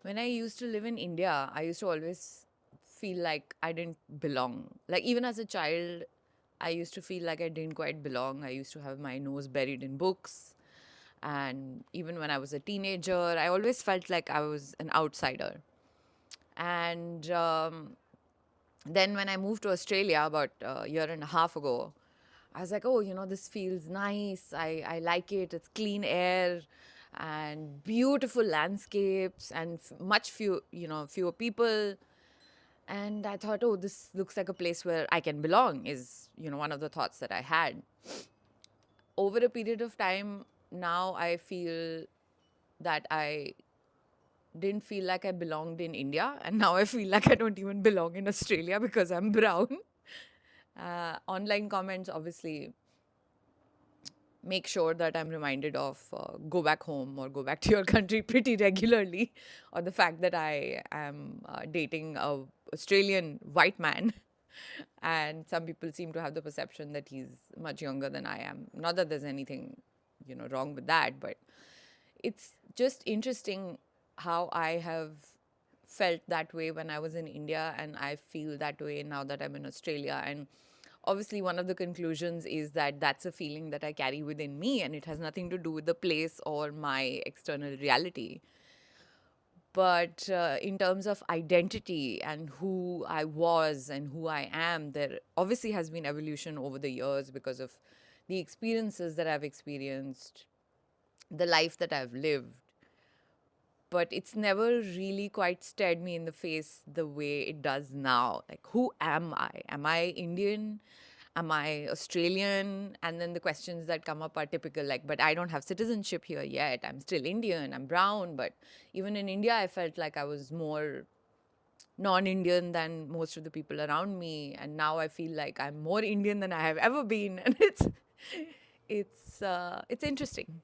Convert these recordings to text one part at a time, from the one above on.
When I used to live in India, I used to always feel like I didn't belong. Like, even as a child, I used to feel like I didn't quite belong. I used to have my nose buried in books. And even when I was a teenager, I always felt like I was an outsider. And then when I moved to Australia about a year and a half ago, I was like, oh, this feels nice. I like it. It's clean air and beautiful landscapes and fewer people. And I thought, oh, this looks like a place where I can belong, is, one of the thoughts that I had. Over a period of time, now I feel that I didn't feel like I belonged in India. And now I feel like I don't even belong in Australia because I'm brown. Online comments obviously make sure that I'm reminded of go back home or go back to your country pretty regularly, or the fact that I am dating a Australian white man, and some people seem to have the perception that he's much younger than I am. Not that there's anything, wrong with that, but it's just interesting how I have felt that way when I was in India, and I feel that way now that I'm in Australia. And obviously, one of the conclusions is that that's a feeling that I carry within me, and it has nothing to do with the place or my external reality. But in terms of identity and who I was and who I am, there obviously has been evolution over the years because of the experiences that I've experienced, the life that I've lived. But it's never really quite stared me in the face the way it does now. Like, who am I? Am I Indian? Am I Australian? And then the questions that come up are typical, like, but I don't have citizenship here yet. I'm still Indian. I'm brown. But even in India, I felt like I was more non Indian than most of the people around me. And now I feel like I'm more Indian than I have ever been. And it's interesting.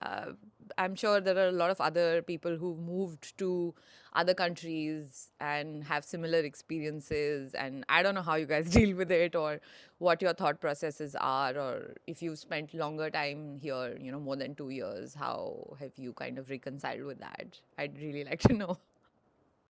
uh, I'm sure there are a lot of other people who've moved to other countries and have similar experiences. And I don't know how you guys deal with it, or what your thought processes are, or if you've spent longer time here, more than 2 years, how have you kind of reconciled with that? I'd really like to know.